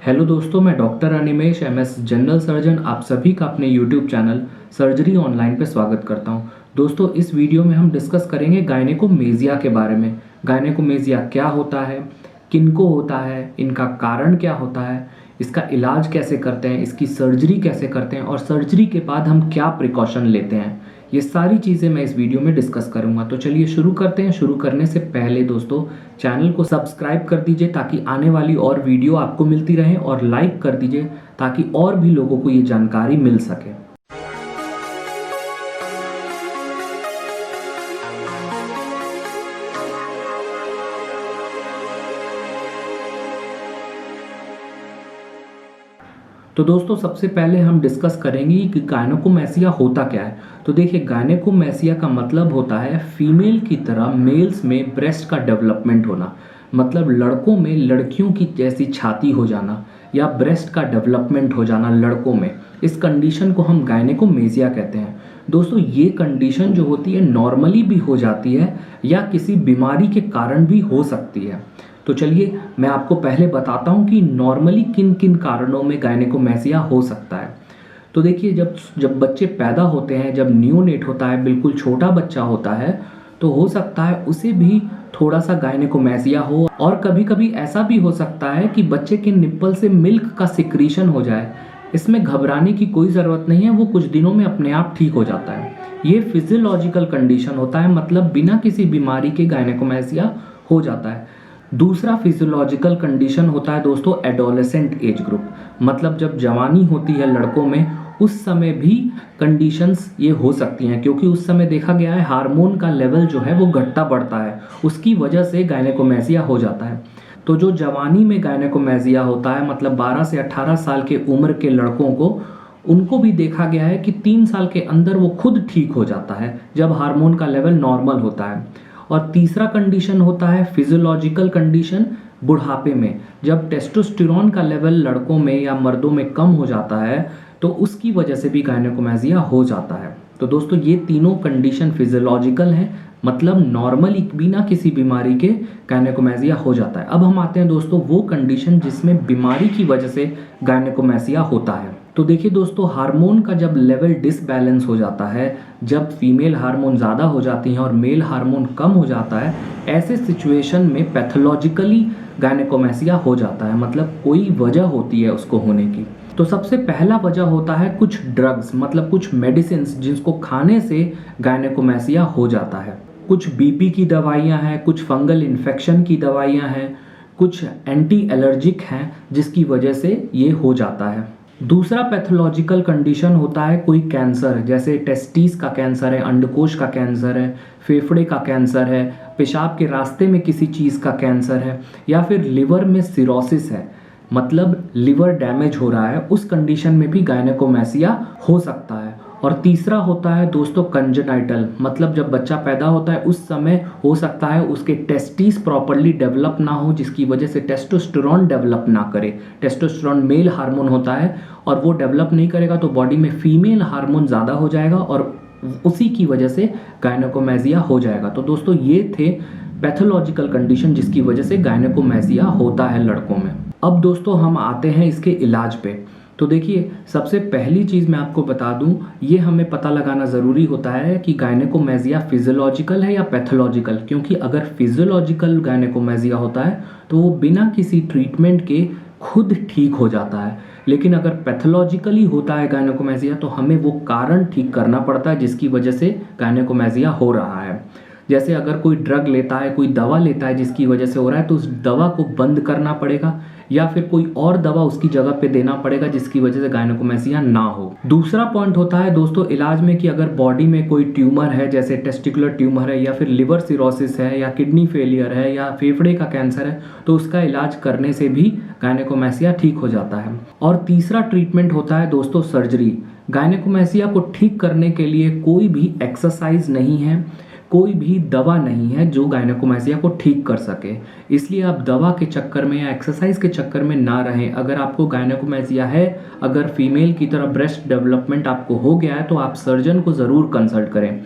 Hello दोस्तों, मैं doctor Animesh MS general surgeon आप सभी का अपने यूट्यूब चैनल सर्जरी ऑनलाइन पे स्वागत करता हूं। दोस्तों, इस वीडियो में हम डिस्कस करेंगे गायनेकोमेजिया के बारे में। गायनेकोमेजिया क्या होता है, किनको होता है, इनका कारण क्या होता है, इसका इलाज कैसे करते हैं, इसकी सर्जरी कैसे करते हैं और सर्जरी के बाद हम क्या प्रिकॉशन लेते हैं, ये सारी चीज़ें मैं इस वीडियो में डिस्कस करूंगा। तो चलिए शुरू करते हैं। शुरू करने से पहले दोस्तों चैनल को सब्सक्राइब कर दीजिए ताकि आने वाली और वीडियो आपको मिलती रहे, और लाइक कर दीजिए ताकि और भी लोगों को ये जानकारी मिल सके। तो दोस्तों सबसे पहले हम डिस्कस करेंगे कि गायनेकोमेसिया होता क्या है। तो देखिए, गायनेकोमेसिया का मतलब होता है फीमेल की तरह मेल्स में ब्रेस्ट का डेवलपमेंट होना, मतलब लड़कों में लड़कियों की जैसी छाती हो जाना या ब्रेस्ट का डेवलपमेंट हो जाना लड़कों में। इस कंडीशन को हम गायनेकोमेसिया कहते हैं। दोस्तों ये कंडीशन जो होती है नॉर्मली भी हो जाती है या किसी बीमारी के कारण भी हो सकती है। तो चलिए मैं आपको पहले बताता हूँ कि नॉर्मली किन किन कारणों में गायनेकोमेसिया हो सकता है। तो देखिए, जब बच्चे पैदा होते हैं, जब न्यूनेट होता है, बिल्कुल छोटा बच्चा होता है, तो हो सकता है उसे भी थोड़ा सा गायनेकोमेसिया हो। और कभी कभी ऐसा भी हो सकता है कि बच्चे के निप्पल से मिल्क का सिक्रीशन हो जाए। इसमें घबराने की कोई ज़रूरत नहीं है, वो कुछ दिनों में अपने आप ठीक हो जाता है। ये फिजियोलॉजिकल कंडीशन होता है, मतलब बिना किसी बीमारी के गायनेकोमेसिया हो जाता है। दूसरा फिजियोलॉजिकल कंडीशन होता है दोस्तों एडोलेसेंट एज ग्रुप, मतलब जब जवानी होती है लड़कों में, उस समय भी कंडीशंस ये हो सकती हैं, क्योंकि उस समय देखा गया है हार्मोन का लेवल जो है वो घटता बढ़ता है, उसकी वजह से गायनेकोमेसिया हो जाता है। तो जो जवानी में गायनेकोमेसिया होता है, मतलब 12 से 18 साल के उम्र के लड़कों को, उनको भी देखा गया है कि 3 साल के अंदर वो खुद ठीक हो जाता है जब हार्मोन का लेवल नॉर्मल होता है। और तीसरा कंडीशन होता है फिजियोलॉजिकल कंडीशन बुढ़ापे में, जब टेस्टोस्टेरोन का लेवल लड़कों में या मर्दों में कम हो जाता है, तो उसकी वजह से भी गायनेकोमेसिया हो जाता है। तो दोस्तों ये तीनों कंडीशन फिजियोलॉजिकल हैं, मतलब नॉर्मली बिना किसी बीमारी के गायनेकोमेसिया हो जाता है। अब हम आते हैं दोस्तों वो कंडीशन जिसमें बीमारी की वजह से गायनेकोमेसिया होता है। तो देखिए दोस्तों, हार्मोन का जब लेवल डिसबैलेंस हो जाता है, जब फीमेल हार्मोन ज़्यादा हो जाती हैं और मेल हार्मोन कम हो जाता है, ऐसे सिचुएशन में पैथोलॉजिकली गायनेकोमेसिया हो जाता है, मतलब कोई वजह होती है उसको होने की। तो सबसे पहला वजह होता है कुछ ड्रग्स, मतलब कुछ मेडिसिन जिसको खाने से गायनेकोमेसिया हो जाता है। कुछ बीपी की दवाइयाँ हैं, कुछ फंगल इन्फेक्शन की दवाइयाँ हैं, कुछ एंटी एलर्जिक हैं जिसकी वजह से ये हो जाता है। दूसरा पैथोलॉजिकल कंडीशन होता है कोई कैंसर, जैसे टेस्टिस का कैंसर है, अंडकोश का कैंसर है, फेफड़े का कैंसर है, पेशाब के रास्ते में किसी चीज़ का कैंसर है, या फिर लिवर में सिरोसिस है, मतलब लिवर डैमेज हो रहा है। उस कंडीशन में भी गायनेकोमेसिया हो सकता है। और तीसरा होता है दोस्तों कंजेनाइटल, मतलब जब बच्चा पैदा होता है उस समय हो सकता है उसके टेस्टिस प्रॉपरली डेवलप ना हो, जिसकी वजह से टेस्टोस्टेरोन डेवलप ना करे। टेस्टोस्टेरोन मेल हार्मोन होता है और वो डेवलप नहीं करेगा तो बॉडी में फीमेल हार्मोन ज़्यादा हो जाएगा और उसी की वजह से गायनेकोमेसिया हो जाएगा। तो दोस्तों ये थे पैथोलॉजिकल कंडीशन जिसकी वजह से गायनेकोमेसिया होता है लड़कों में। अब दोस्तों हम आते हैं इसके इलाज पे। तो देखिए, सबसे पहली चीज़ मैं आपको बता दूं, ये हमें पता लगाना ज़रूरी होता है कि गायनेकोमेसिया फिजियोलॉजिकल है या पैथोलॉजिकल, क्योंकि अगर फिजियोलॉजिकल गायनेकोमेसिया होता है तो वो बिना किसी ट्रीटमेंट के खुद ठीक हो जाता है, लेकिन अगर पैथोलॉजिकली होता है गायनेकोमेसिया तो हमें वो कारण ठीक करना पड़ता है जिसकी वजह से गायनेकोमेसिया हो रहा है। जैसे अगर कोई ड्रग लेता है, कोई दवा लेता है जिसकी वजह से हो रहा है, तो उस दवा को बंद करना पड़ेगा या फिर कोई और दवा उसकी जगह पे देना पड़ेगा जिसकी वजह से गायनेकोमेसिया ना हो। दूसरा पॉइंट होता है दोस्तों इलाज में कि अगर बॉडी में कोई ट्यूमर है, जैसे टेस्टिकुलर ट्यूमर है या फिर लिवर सिरोसिस है या किडनी फेलियर है या फेफड़े का कैंसर है, तो उसका इलाज करने से भी गायनेकोमेसिया ठीक हो जाता है। और तीसरा ट्रीटमेंट होता है दोस्तों सर्जरी। गायनेकोमेसिया को ठीक करने के लिए कोई भी एक्सरसाइज नहीं है, कोई भी दवा नहीं है जो गायनेकोमेसिया को ठीक कर सके, इसलिए आप दवा के चक्कर में या एक्सरसाइज के चक्कर में ना रहें। अगर आपको गायनेकोमेसिया है, अगर फीमेल की तरह ब्रेस्ट डेवलपमेंट आपको हो गया है, तो आप सर्जन को ज़रूर कंसल्ट करें।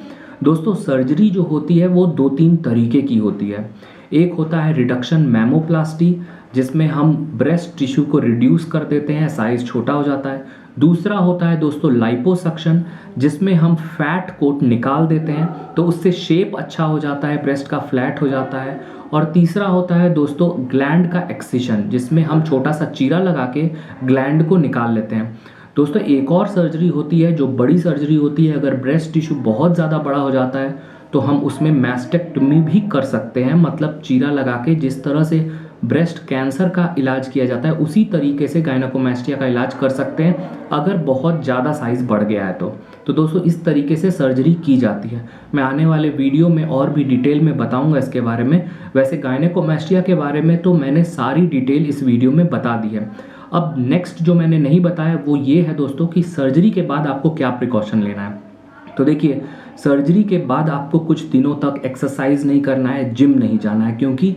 दोस्तों सर्जरी जो होती है वो 2-3 तरीके की होती है। एक होता है रिडक्शन मैमोप्लास्टी, जिसमें हम ब्रेस्ट टिश्यू को रिड्यूस कर देते हैं, साइज़ छोटा हो जाता है। दूसरा होता है दोस्तों लाइपोसक्शन, जिसमें हम फैट कोट निकाल देते हैं, तो उससे शेप अच्छा हो जाता है, ब्रेस्ट का फ्लैट हो जाता है। और तीसरा होता है दोस्तों ग्लैंड का एक्सिशन, जिसमें हम छोटा सा चीरा लगा के ग्लैंड को निकाल लेते हैं। दोस्तों एक और सर्जरी होती है जो बड़ी सर्जरी होती है, अगर ब्रेस्ट टिश्यू बहुत ज़्यादा बड़ा हो जाता है तो हम उसमें मैस्टेक्टमी भी कर सकते हैं, मतलब चीरा लगा के जिस तरह से ब्रेस्ट कैंसर का इलाज किया जाता है उसी तरीके से गायनेकोमेस्टिया का इलाज कर सकते हैं अगर बहुत ज़्यादा साइज़ बढ़ गया है तो दोस्तों इस तरीके से सर्जरी की जाती है। मैं आने वाले वीडियो में और भी डिटेल में बताऊंगा इसके बारे में। वैसे गायनेकोमेस्टिया के बारे में तो मैंने सारी डिटेल इस वीडियो में बता दी है। अब नेक्स्ट जो मैंने नहीं बताया वो ये है दोस्तों कि सर्जरी के बाद आपको क्या प्रिकॉशन लेना है। तो देखिए सर्जरी के बाद आपको कुछ दिनों तक एक्सरसाइज नहीं करना है, जिम नहीं जाना है, क्योंकि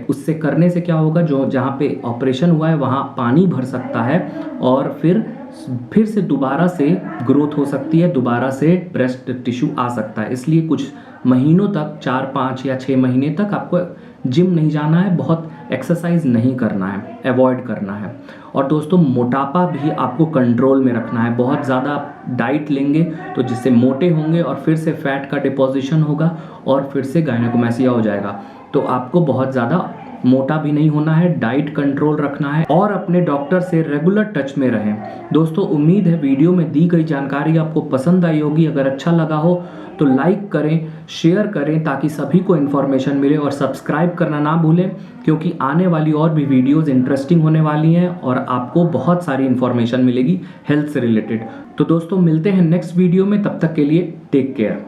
उससे करने से क्या होगा, जो जहाँ पे ऑपरेशन हुआ है वहाँ पानी भर सकता है और फिर से दोबारा से ग्रोथ हो सकती है, दोबारा से ब्रेस्ट टिश्यू आ सकता है। इसलिए कुछ महीनों तक 4, 5 या 6 महीने तक आपको जिम नहीं जाना है, बहुत एक्सरसाइज नहीं करना है, अवॉइड करना है। और दोस्तों मोटापा भी आपको कंट्रोल में रखना है। बहुत ज़्यादा डाइट लेंगे तो जिससे मोटे होंगे और फिर से फैट का डिपोजिशन होगा और फिर से गायनेकोमेस्टिया हो जाएगा। तो आपको बहुत ज़्यादा मोटा भी नहीं होना है, डाइट कंट्रोल रखना है और अपने डॉक्टर से रेगुलर टच में रहें। दोस्तों उम्मीद है वीडियो में दी गई जानकारी आपको पसंद आई होगी। अगर अच्छा लगा हो तो लाइक करें, शेयर करें ताकि सभी को इन्फॉर्मेशन मिले, और सब्सक्राइब करना ना भूलें क्योंकि आने वाली और भी वीडियोस इंटरेस्टिंग होने वाली हैं और आपको बहुत सारी इन्फॉर्मेशन मिलेगी हेल्थ से रिलेटेड। तो दोस्तों मिलते हैं नेक्स्ट वीडियो में, तब तक के लिए टेक केयर।